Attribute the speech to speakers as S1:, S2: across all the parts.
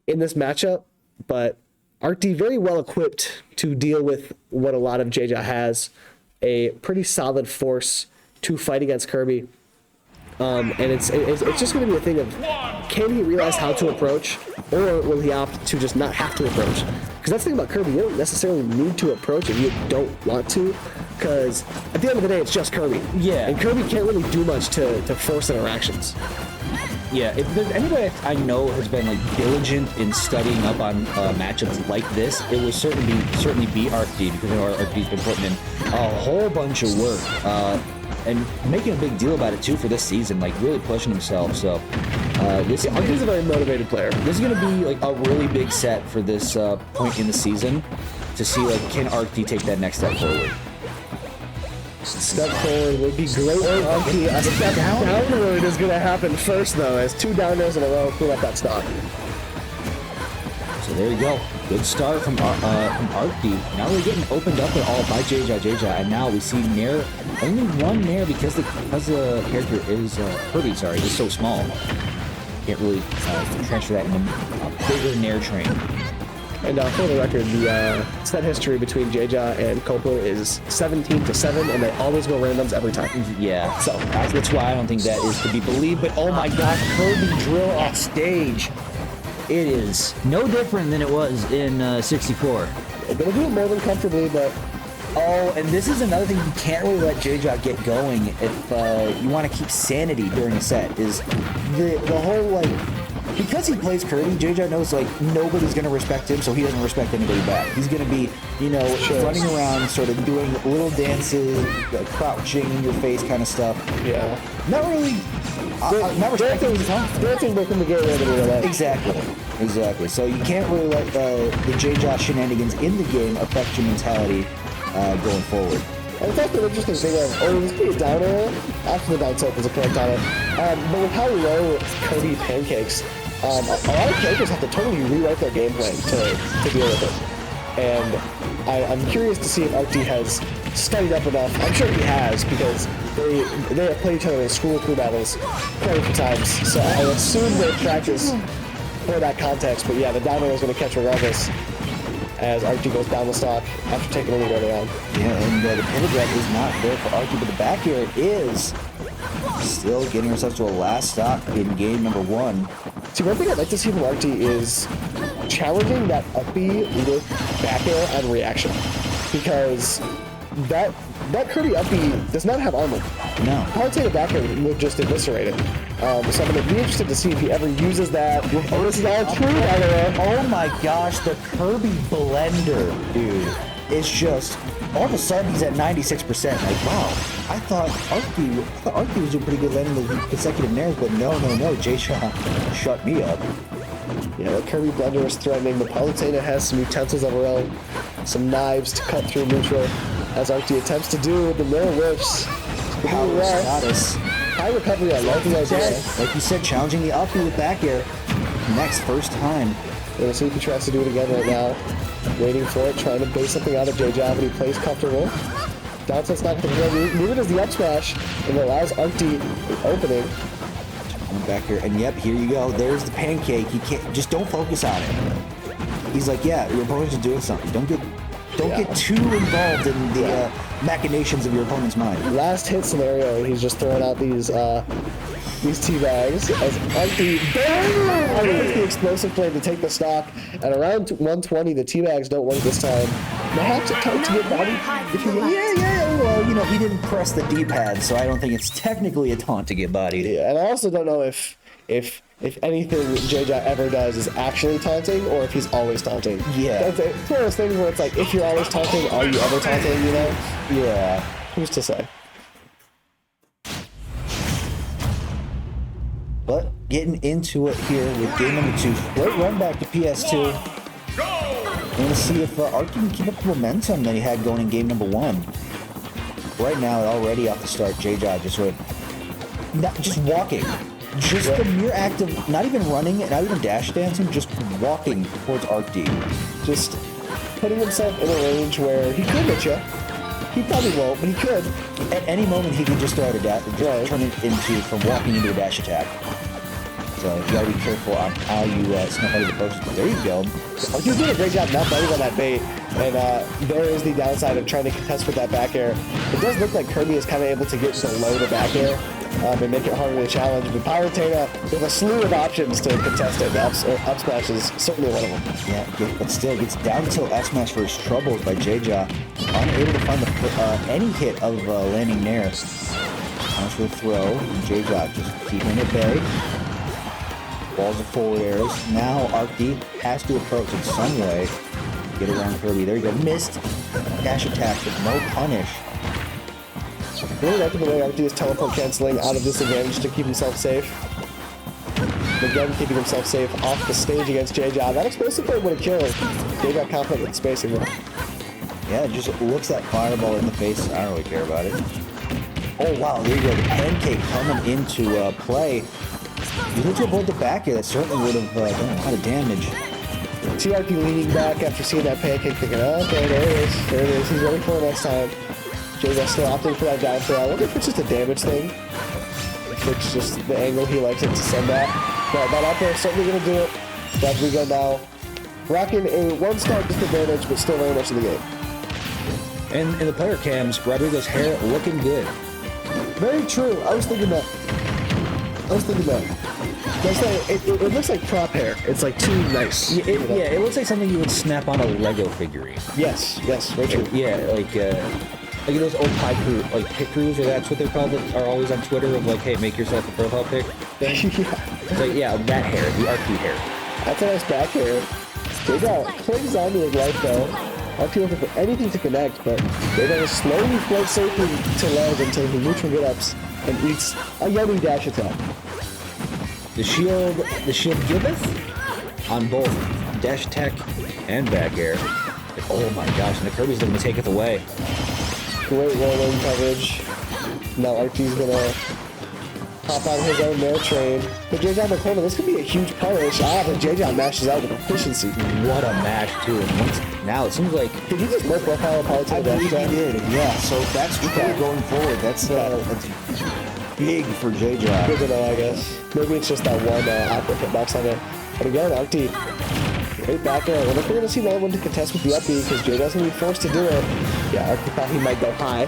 S1: in this matchup, but Arkdee very well equipped to deal with what a lot of Jejajeja has, a pretty solid force to fight against Kirby. And it's just going to be a thing of, can he realize how to approach, or will he opt to just not have to approach? Because that's the thing about Kirby, you don't necessarily need to approach if you don't want to, because at the end of the day, it's just Kirby.
S2: Yeah.
S1: And Kirby can't really do much to force interactions.
S2: Yeah, if there's anybody I know has been like diligent in studying up on matchups like this, it would certainly be Arkdee, because I know Arkdee's been putting in a whole bunch of work. And making a big deal about it too for this season, like really pushing himself. So
S1: Arkdee's a very motivated player.
S2: This is gonna be like a really big set for this point in the season to see like, can Arkdee take that next step forward?
S1: Step forward would be great for Arkdee. A step downward is going to happen first though, as 2 downers in a row clean up that stock.
S2: So there you go. Good start from Arkdee. Now we're getting opened up at all by Jejajeja, and now we see Nair, only one Nair because the character is Kirby, sorry, is so small. Can't really transfer that in a bigger Nair train.
S1: And for the record, the set history between Jeja and Kopu is 17-7, and they always go randoms every time.
S2: Yeah, so that's why I don't think that is to be believed. But oh my gosh, Kirby drill off stage. It is no different than it was in 64.
S1: They're gonna do it more than comfortably, but
S2: oh, and this is another thing you can't really let Jeja get going if you want to keep sanity during a set. Is the whole like, because he plays Kirby, Jeja knows like nobody's gonna respect him, so he doesn't respect anybody back. He's gonna be, you know, running around, sort of doing little dances, crouching in your face kind of stuff.
S1: yeah,
S2: Not really. Not respecting his time.
S1: dancing making the game a little bit.
S2: Exactly. So you can't really let the Jeja shenanigans in the game affect your mentality going forward.
S1: And it's also an interesting thing of, this could be a down arrow after the down tilt is a correct on it. But with how low Kirby pancakes, a lot of characters have to totally rewrite their game plan to deal with it. And I'm curious to see if Arkdee has studied up enough. I'm sure he has, because they have played each other in school crew battles quite a few times. So I assume they practice for that context. But yeah, the down arrow is going to catch regardless, as Arkdee goes down the stock after taking a lead early on.
S2: Yeah, and the pivot grab is not there for Arkdee, but the back air it is. Still getting ourselves to a last stop in game number 1.
S1: See, one thing I'd like to see from Arkdee is challenging that up B with back air and reaction, because that Kirby up B does not have armor.
S2: No.
S1: Palutena back air would just eviscerate it. So I'm going to be interested to see if he ever uses that. Oh, this is all true, by the way.
S2: Oh my gosh, the Kirby blender, dude. It's just, all of a sudden he's at 96%. Like, wow, I thought Arkdee was doing pretty good landing the consecutive nairs, but no, Jeja shut me up.
S1: Yeah, the Kirby blender is threatening. The Palutena has some utensils of her own, some knives to cut through neutral, as Arkdee attempts to do the mirror whips.
S2: Power status.
S1: High recovery, I love the idea.
S2: Like you said, challenging the up B with back air. Next, first time.
S1: We'll see if he tries to do it again right now. Waiting for it, trying to base something out of Jeja, but he plays comfortable. Down tilt's not going to go. Neither does the up smash, and it allows Arkdee the opening.
S2: Back here, and yep, here you go. There's the pancake. You can't, just don't focus on it. He's like, yeah, your opponent's just doing something. Don't get too involved in the machinations of your opponent's mind.
S1: Last hit scenario, he's just throwing out these tea bags as Arkdee with the explosive play to take the stock. At around 120, the tea bags don't work this time. Perhaps it time to get bodied.
S2: Yeah. Well, you know, he didn't press the D-pad, so I don't think it's technically a taunt to get bodied.
S1: Yeah, and I also don't know if anything Jeja ever does is actually taunting, or if he's always taunting.
S2: Yeah.
S1: It's one of those things where it's like, if you're always taunting, are you ever taunting, you know?
S2: Yeah.
S1: Who's to say?
S2: But getting into it here with game number 2. Great run back to PS2. We're going to see if Arkdee can keep up the momentum that he had going in game number 1. Right now, already off the start, Jeja just walking. Just the mere act of not even running, not even dash dancing, just walking towards Arkdee.
S1: Just putting himself in a range where he could hit you. He probably won't, but he could.
S2: At any moment, he could just throw out a dash, turn it from walking into a dash attack. So you gotta be careful on how you snuff out his approaches. But there you go.
S1: Arkdee's doing a great job not biting on that bait, and there is the downside of trying to contest with that back air. It does look like Kirby is kind of able to get below the back air and make it harder to challenge, but Palutena with a slew of options to contest it. The up smash is certainly one of them.
S2: Yeah, but still gets down tilt F smash for his troubles by Jejajeja. Unable to find any hit of landing there. Comes for the throw, and Jejajeja just keeping it bay. Balls of forward airs. Now Arkdee has to approach in some way. Get around Kirby. There you go. Missed dash attack, but no punish.
S1: Really like the way Arkdee is teleport canceling out of this advantage to keep himself safe. Again, keeping himself safe off the stage against Jejajeja. That explosive play would have killed. Jejajeja confident with the spacing though.
S2: Yeah, it just looks that fireball in the face. I don't really care about it. Oh wow, there you go. The pancake coming into play. You look to avoid the back air. That certainly would have done a lot of damage.
S1: TRP leaning back after seeing that pancake, thinking, oh, okay, there it is. There it is. He's ready for it next time. Jejajeja still opting for that down throw. I wonder if it's just a damage thing. If it's just the angle he likes it to send at. But that up there is certainly going to do it. Rodrigo now rocking a one-star disadvantage, but still very much in the game.
S3: And in the player cams, Rodrigo's hair looking good.
S1: Very true. I was thinking that. That's like, it looks like prop hair. It's like too nice.
S3: Yeah, it looks like something you would snap on a Lego figurine.
S1: Yes, very true.
S3: Yeah, like those old pie crew, like pick crews, or that's what they're called, that are always on Twitter of like, hey, make yourself a profile pic.
S1: Yeah.
S3: It's like, yeah, that hair, the Arkdee hair.
S1: That's a nice back hair. Jejajeja clings on to his life though. Arkdee looking for anything to connect, but Jejajeja slowly floats safely to ledge until he neutral get-ups and eats a yummy dash attack.
S3: The shield giveth on both dash attack and back air. Oh my gosh, and the Kirby's looking to take it away.
S1: Great roll-in coverage. Now Arkdee's gonna hop on his own nair train. But Jejajeja in the corner, this could be a huge punish. But Jejajeja mashes out with efficiency.
S3: What a match too. And now it seems like...
S1: Did he just low profile Palutena?
S2: I believe he did, yeah. So that's true going forward. That's big for Jejajeja.
S1: Good to know, I guess. Maybe it's just that one awkward hitbox on it. But again, Arkdee, great back air. We're not going to see another one to contest with the up B because Jejajeja's going to be forced to do it. Yeah, Arkdee thought he might go high,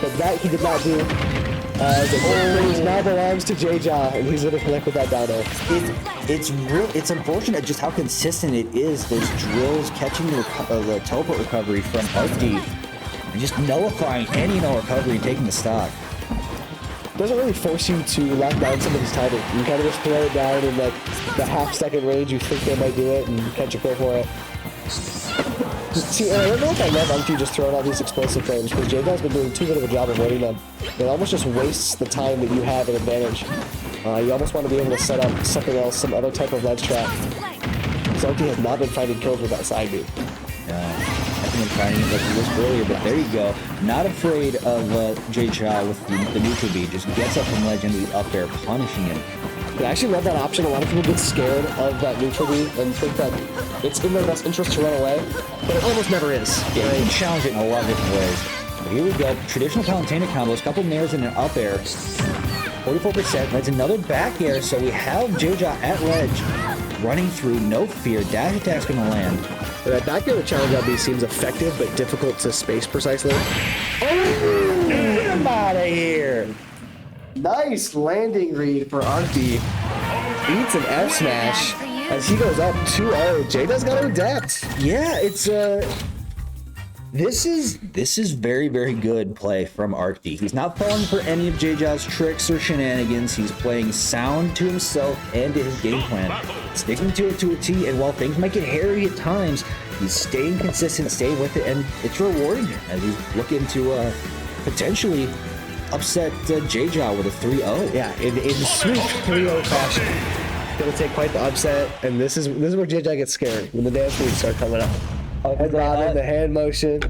S1: but that he did not do. The now belongs to Jejajeja, and he's going to connect with that down air.
S2: It's unfortunate just how consistent it is. Those drills catching the teleport recovery from Arkdee and just nullifying any recovery and taking the stock.
S1: Doesn't really force you to lock down somebody's timing. You kind of just throw it down in like the half-second range you think they might do it and catch a pull for it. See, I don't know if I love Arkdee just throwing out these explosive frames because Jejajeja's been doing too good of a job avoiding them. It almost just wastes the time that you have an advantage. You almost want to be able to set up something else, some other type of ledge trap. So Arkdee has not been finding kills with that side beat.
S2: I've been finding it like you was earlier, but there you go. Not afraid of Jejajeja with the neutral beat. Just gets up from ledge into the up air, punishing him.
S1: I actually love that option. A lot of people get scared of that neutral beat and think that it's in their best interest to run away, but it almost never is.
S2: Yeah, you can challenge it in a lot of different ways. But here we go. Traditional Palutena combos, couple nairs and an up air. 44%. That's another back air, so we have Jejajeja at ledge, running through, no fear. Dash attack's gonna land.
S1: That back air challenge up B seems effective, but difficult to space precisely.
S2: Oh, get him out of here!
S1: Nice landing read for Arkdee. Eats an F smash as he goes up 2-0. Jejajeja's got to adapt.
S2: Yeah, it's this is very, very good play from Arkdee. He's not falling for any of Jejajeja's tricks or shenanigans. He's playing sound to himself and to his game plan, sticking to it to a T. And while things might get hairy at times, he's staying consistent, staying with it, and it's rewarding him as he's looking to potentially upset Jejajeja with a 3-0.
S1: Yeah, in sweet 3-0 fashion. Gonna take quite the upset, and this is where Jejajeja gets scared when the dance moves start coming up. Head bobbing, the hand motion.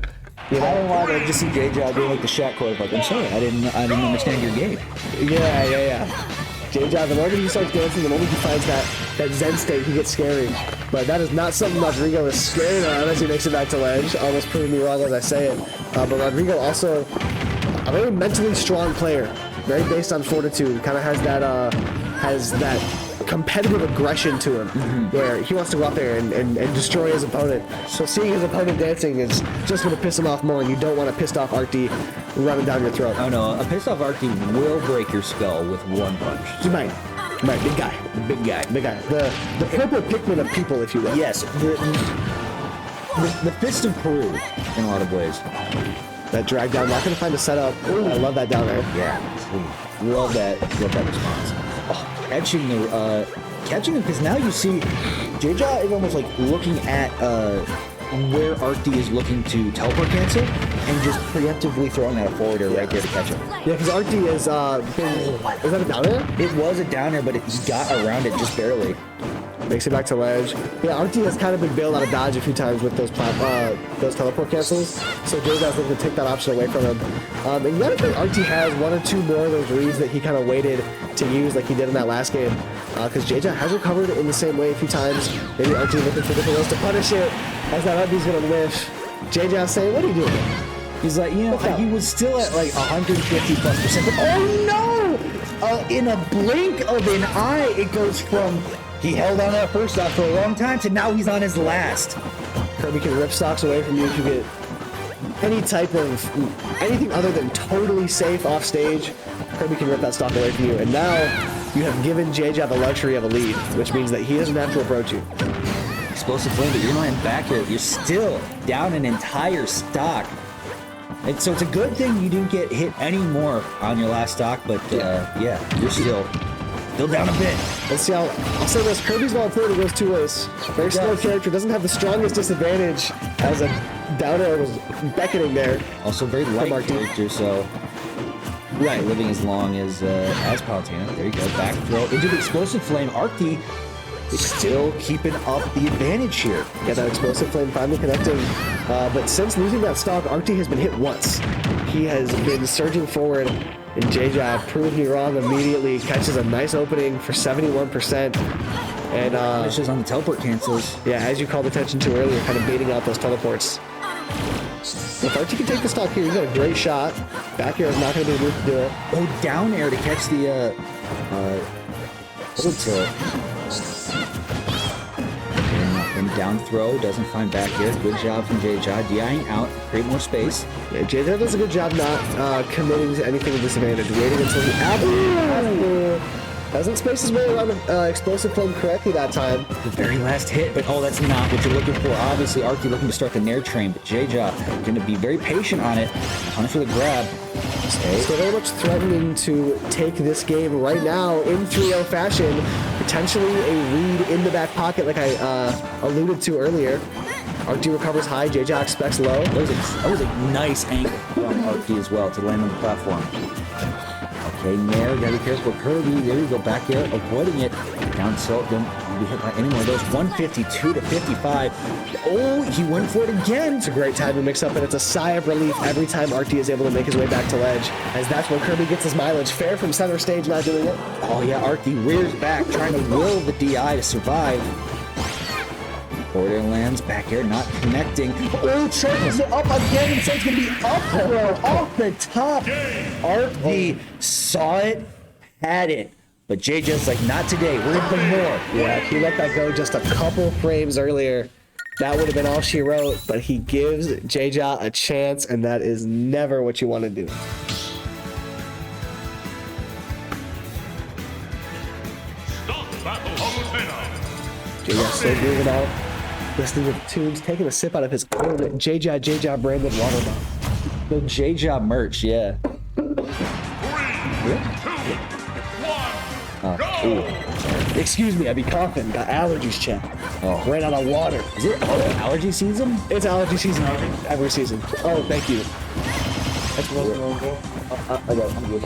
S2: You know, I don't want to just see Jejajeja doing like the Shaq quote, like, I'm sorry, I didn't understand your game.
S1: Yeah. Jejajeja, the moment he starts dancing, the moment he finds that zen state, he gets scary. But that is not something Rodrigo is scared of as he makes it back to ledge. Almost proving me wrong as I say it. But Rodrigo also a very mentally strong player, very based on fortitude. Kind of has that competitive aggression to him, where he wants to go out there and destroy his opponent. So seeing his opponent dancing is just going to piss him off more, and you don't want a pissed off Arkdee running down your throat.
S3: Oh no, a pissed off Arkdee will break your skull with one punch.
S1: You might. Right, big guy.
S3: Big guy.
S1: Big guy. The purple Pikmin of people, if you will.
S3: Yes, the fist of Peru in a lot of ways.
S1: That drag down, not going to find a setup. Ooh, I love that down there.
S3: Yeah, love that response. Oh, catching him, because now you see Jeja is almost like looking at where Arkdee is looking to teleport cancel and just preemptively throwing that forward air right there to catch him.
S1: Yeah, because Arkdee has been... Is that a down air?
S3: It was a down air, but he got around it just barely.
S1: Makes it back to ledge. Yeah, Arkdee has kind of been bailed out of dodge a few times with those teleport cancels, so Jeja's looking to take that option away from him. And you gotta think Arkdee has one or two more of those reads that he kind of waited to use like he did in that last game, because Jeja has recovered in the same way a few times. Maybe Arkdee looking for different ways to punish it, as that Arkdee's gonna whiff. Jeja's saying, what are you doing?
S3: He's like, you know, he was still at like 150+%, but oh no! In a blink of an eye, it goes from he held on that first stock for a long time to now he's on his last.
S1: Kirby can rip stocks away from you if you get any type of anything other than totally safe off stage. Kirby can rip that stock away from you, and now you have given Jeja the luxury of a lead, which means that he doesn't have to approach you.
S3: Explosive flame, but you're lying back here. You're still down an entire stock. And so it's a good thing you didn't get hit anymore on your last stock, but yeah, you're still down a bit.
S1: Let's see how, I'll say this, Kirby's volatility goes two ways. Very slow character, doesn't have the strongest disadvantage as a down air was beckoning there.
S3: Also very light character, so right, living as long as Palutena. There you go, back throw into the explosive flame. Arkdee is still keeping up the advantage here.
S1: Yeah, that explosive flame finally connecting. But since losing that stock, Arkdee has been hit once. He has been surging forward, and Jeja proved me wrong immediately. Catches a nice opening for 71%. And
S3: finishes on the teleport cancels.
S1: Yeah, as you called attention to earlier, kind of baiting out those teleports. If Arkdee can take the stock here, he's got a great shot. Back air is not going to be able to do it.
S3: Oh, down air to catch the little tilt. And down throw, doesn't find back here. Good job from Jeja. DIing out, create more space.
S1: Yeah, Jeja does a good job not committing to anything with disadvantage. Waiting until the absolute doesn't space his way around the explosive flame correctly that time.
S3: The very last hit, but oh, that's not what you're looking for. Obviously, Arkdee looking to start the Nair train, but Jeja going to be very patient on it. Punish for the grab.
S1: Still very much threatening to take this game right now in 3-0 fashion. Potentially a read in the back pocket like I alluded to earlier. Arkdee recovers high, Jeja expects low.
S3: That was a nice angle from Arkdee as well to land on the platform. Okay, Nair, gotta be careful. Kirby, there you go, back air, avoiding it. Down tilt, don't be hit by any more of those. 152 to 55. Oh, he went for it again.
S1: It's a great time to mix up, and it's a sigh of relief every time Arkdee is able to make his way back to ledge, as that's when Kirby gets his mileage. Fair from center stage, not doing it.
S3: Oh yeah, Arkdee rears back, trying to will the DI to survive. Forward air lands, back air not connecting. Oh, charges it up again, and so it's going to be up throw off the top. Arkdee saw it, had it, but Jeja's like, not today, we're going to play more.
S1: Yeah, he let that go just a couple frames earlier. That would have been all she wrote, but he gives Jeja a chance, and that is never what you want to do. Jeja still moving out, listening to the tunes, taking a sip out of his own Jeja branded water bottle.
S3: The Jeja merch, yeah.
S4: 3, 2, 1, go!
S1: Excuse me, I be coughing. Got allergies checked.
S3: Oh.
S1: Ran out of water.
S3: Is it allergy season?
S1: It's allergy season every season. Oh, thank you. That's I'm good.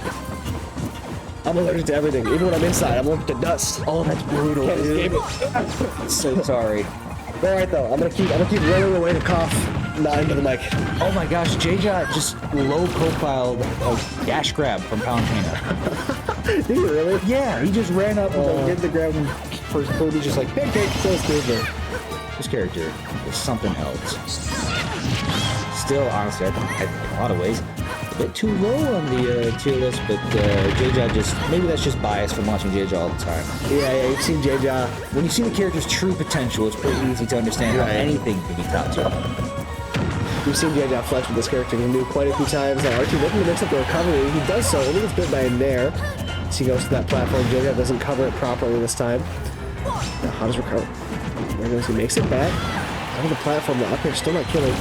S1: I'm allergic to everything. Even when I'm inside, I'm allergic to dust.
S3: Oh, that's brutal.
S1: Can't escape it.
S3: So sorry.
S1: All right, though. I'm gonna keep rolling away the cough, not into the mic.
S3: Oh my gosh, Jeja just low-profiled a dash grab from Palutena.
S1: Did he really?
S3: Yeah, he just ran up and did the grab, and first Kirby just like, pancake, so stupid. This character is something else. Still, honestly, I think in a lot of ways, bit too low on the tier list, but Jeja just, maybe that's just bias from watching Jeja all the time.
S1: Yeah, you've seen Jeja.
S3: When you see the character's true potential, it's pretty easy to understand how anything can be top tier.
S1: We've seen Jeja flex with this character. He knew quite a few times. Now Arkdee looking to mix up the recovery. He does so. Only gets bit by a nair. As he goes to that platform, Jeja doesn't cover it properly this time. Now how does recover? There he goes. He makes it back. Onto the platform. The up air still not killing.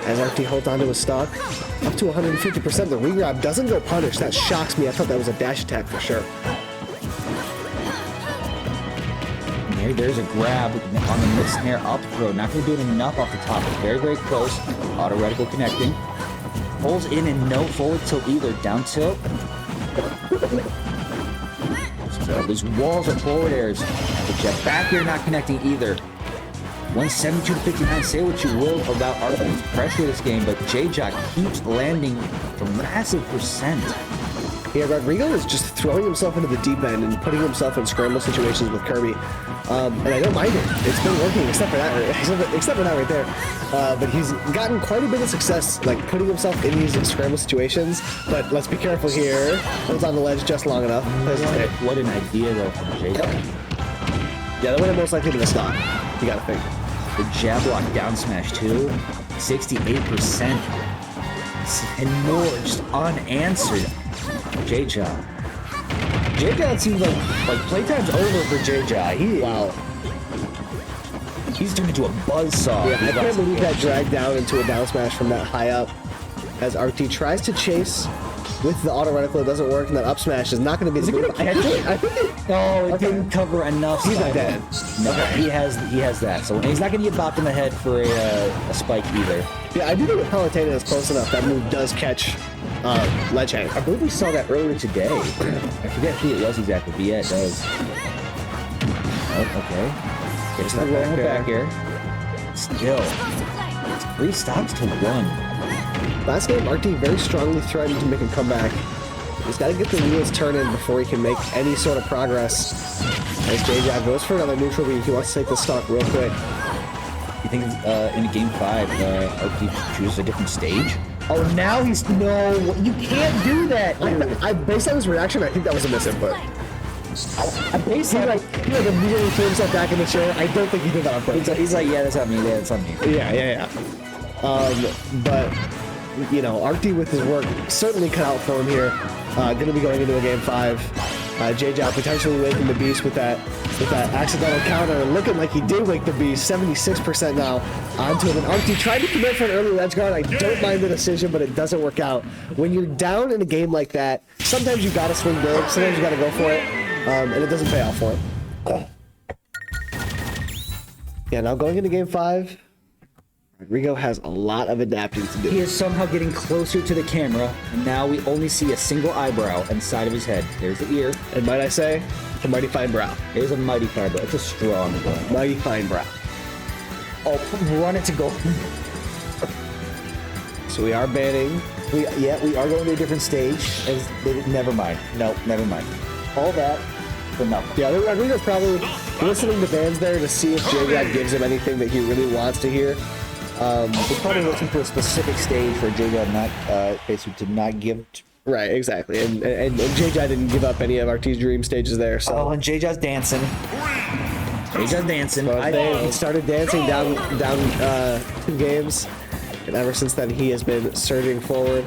S1: As Arkdee holds onto his stock. Up to 150%. The regrab doesn't go punish. That shocks me. I thought that was a dash attack for sure.
S3: There's a grab on the mid snare up throw. Not going to do it enough off the top. It's very, very close. Auto reticle connecting. Pulls in and no forward tilt either. Down tilt. So these walls are forward airs. The jet back air not connecting either. 172 to 59. Say what you will about Arkdee's pressure this game, but Jeja keeps landing a massive percent.
S1: Yeah, Rodrigo is just throwing himself into the deep end and putting himself in scramble situations with Kirby. And I don't mind it. It's been working, except for that right there. But he's gotten quite a bit of success, like putting himself in these scramble situations. But let's be careful here. Holds on the ledge just long enough.
S3: What an idea, though, from Jeja.
S1: Yeah, that would have most likely been a stop. You gotta think.
S3: The jab lock down smash, too. 68%. And more just unanswered. Jeja. Jeja, it seems like playtime's over for Jeja.
S1: Wow.
S3: He's turned into a buzzsaw.
S1: Yeah, I can't believe that dragged down into a down smash from that high up. As Arkdee tries to chase with the auto reticle, it doesn't work, and that up smash is not going to be. Is it going to catch it? I think it.
S3: No, it didn't cover enough.
S1: He's not dead.
S3: No, he has that. So he's not going to get bopped in the head for a spike either.
S1: Yeah, I do think if Palutena is close enough, that move does catch ledge hang.
S3: I believe we saw that earlier today. I forget who it was exactly, but yeah, it does. Oh, okay. Gets that back here. Still, it's 3 stocks to 1.
S1: Last game, Arkdee very strongly threatened to make a comeback. He's got to get the wheels turning before he can make any sort of progress. As Jeja goes for another neutral beat, he wants to take the stock real quick.
S3: You think in a game 5, Arkdee chooses a different stage? Oh, now he's no. You can't do that.
S1: Based on his reaction, I think that was a misinput.
S3: Based on
S1: He immediately threw himself back in the chair. I don't think he did that on purpose.
S3: He's like, yeah, that's on me. Yeah, that's on me.
S1: Yeah. But you know, Arkdee with his work certainly cut out for him here. Going to be going into a game 5. Jeja potentially waking the beast with that accidental counter, looking like he did wake the beast. 76% now onto him. And Arkdee tried to commit for an early ledge guard. I don't mind the decision, but it doesn't work out. When you're down in a game like that, sometimes you gotta swing big, sometimes you gotta go for it, and it doesn't pay off for him. Yeah, now going into game 5, Rodrigo has a lot of adapting to do.
S3: He is somehow getting closer to the camera, and now we only see a single eyebrow on the side of his head. There's the ear.
S1: And might I say, a mighty fine brow.
S3: There's a mighty fine brow. It's a strong brow.
S1: Mighty fine brow.
S3: Oh, run it to goal.
S1: So we are banning.
S3: We are going to a different stage. Never mind. No, never mind. All that for nothing.
S1: Yeah, Rodrigo's probably listening to bands there to see if Jeja gives him anything that he really wants to hear.
S3: He's probably looking for a specific stage for Jeja not basically to not give.
S1: Right, exactly. And Jeja didn't give up any of Arkdee's dream stages there. So.
S3: Oh, and Jeja's dancing. Jeja's dancing.
S1: He started dancing down 2 games, and ever since then he has been surging forward.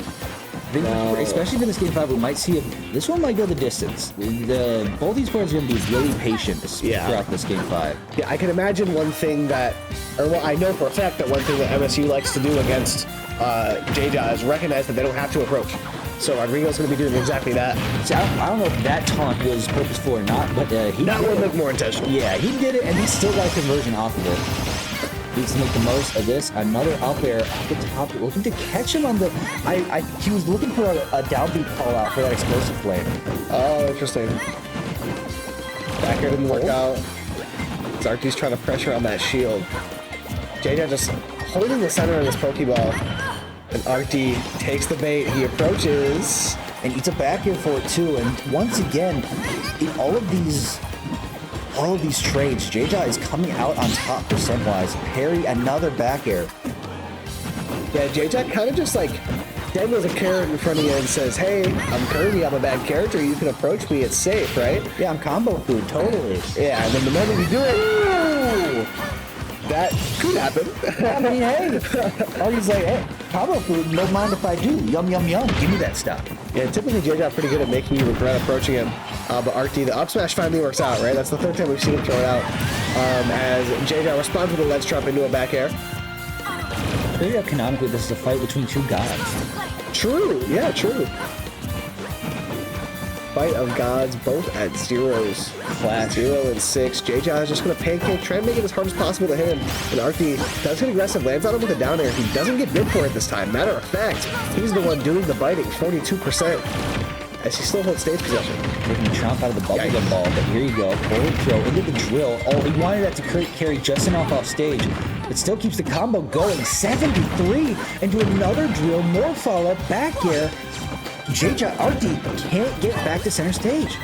S3: Especially for this game 5, we might see this one might go the distance. Both these players are going to be really patient throughout this game 5.
S1: Yeah, I can imagine one thing that, I know for a fact that one thing that MSU likes to do against Jeja is recognize that they don't have to approach. So Rodrigo's going to be doing exactly that.
S3: See, I don't know if that taunt was purposeful or not, but he
S1: that would look more intentional.
S3: Yeah, he did it, and he still got a conversion off of it. Needs to make the most of this. Another up air off the top, looking to catch him on the. He was looking for a downbeat call out for that explosive flame.
S1: Oh, interesting. Back air didn't work out. Arkdee's trying to pressure on that shield. Jeja just holding the center of his Pokeball. And Arkdee takes the bait. He approaches.
S3: And eats a back air for it too. And once again, in all of these trades, Jeja is coming out on top percent-wise. Parry, another back air.
S1: Yeah, Jeja kind of just like dangles a carrot in front of you and says, hey, I'm Kirby, I'm a bad character, you can approach me, it's safe, right?
S2: Yeah, I'm combo food, totally.
S1: Yeah, and then the moment you do it, ooh, that could happen.
S2: I mean, hey, Artie's like, hey, combo food, no mind if I do. Yum, yum, yum. Give me that stuff.
S1: Yeah, typically Jejajeja pretty good at making you regret approaching him. But Arkdee, the up smash finally works out, right? That's the third time we've seen him throw it out. As Jejajeja responds with a ledge trap into a back air.
S2: Very canonically, this is a fight between two gods.
S1: True, yeah, true. Fight of gods, both at zeros.
S2: Class.
S1: 0 and 6. Jejajeja is just going to pancake, try and make it as hard as possible to hit him. And Arkdee does get aggressive, lands on him with a down air. He doesn't get bid for it this time. Matter of fact, he's the one doing the biting, 42%. As he still holds stage possession.
S2: Making a chomp out of the bubblegum ball, but here you go. Forward throw into the drill. Oh, he wanted that to carry just enough off stage. It still keeps the combo going. 73 into another drill. More follow-up. Back air. Jejajeja Arkdee can't get back to center stage.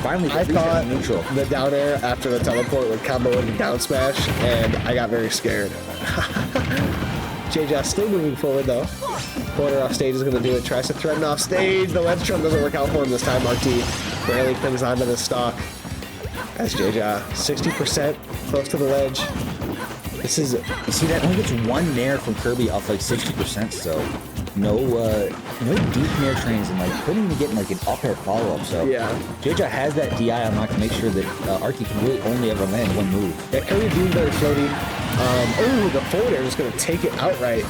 S2: Finally,
S1: I thought neutral. The down air after the teleport would combo into down smash, and I got very scared. Jejajeja still moving forward though. Corner off stage is going to do it. Tries to threaten off stage. The ledge trump doesn't work out for him this time. Arkdee barely clings onto the stock. As Jejajeja 60% close to the ledge. This is,
S2: you see that only gets one nair from Kirby off like 60%, so no deep nair trains, and like couldn't even get like an up air follow-up. So
S1: yeah,
S2: Jejajeja has that DI unlocked to make sure that Arkdee can really only ever land one move.
S1: yeah, Kirby being very floaty. Oh, the forward air is going to take it outright.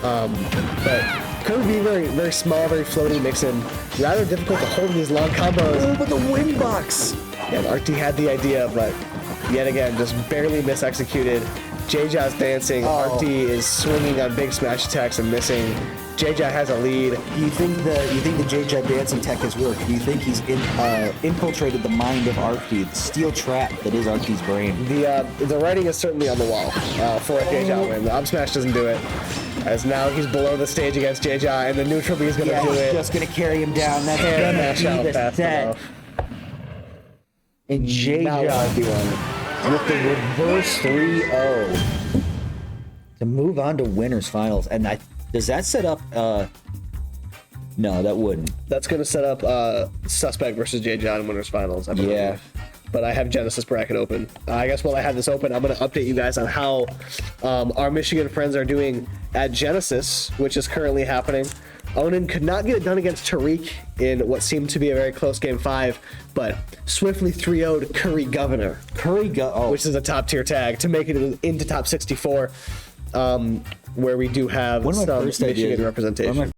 S1: But Kirby being very, very small, very floaty, makes him rather difficult to hold these long combos.
S2: Oh, but the wind box!
S1: Yeah, Arkdee had the idea, but yet again, just barely misexecuted. Jejajeja's dancing. Arkdee is swinging on big smash attacks and missing. Jejajeja has a lead.
S2: You think the Jejajeja dancing tech has worked? Do you think he's infiltrated the mind of Arkdee, the steel trap that is Arkdee's brain?
S1: The writing is certainly on the wall for a Jejajeja win. The up smash doesn't do it. As now he's below the stage against Jejajeja, and the neutral B is going to do it.
S2: Just going to carry him down. That's
S1: Can't
S2: going
S1: mash
S2: to
S1: out
S2: be the
S1: fast
S2: set.
S1: enough.
S2: And
S1: Now
S2: Jejajeja
S1: Arkdee won.
S2: with the reverse 3-0 to move on to winners finals. And does that set up? No, that wouldn't.
S1: That's going to set up Suspect versus Jejajeja in winners finals, I believe.
S2: Yeah.
S1: But I have Genesis bracket open. I guess while I have this open, I'm going to update you guys on how our Michigan friends are doing at Genesis, which is currently happening. Onan could not get it done against Tariq in what seemed to be a very close game 5, but swiftly 3-0'd Curry Governor, which is a top tier tag, to make it into top 64, where we do have some Michigan representation.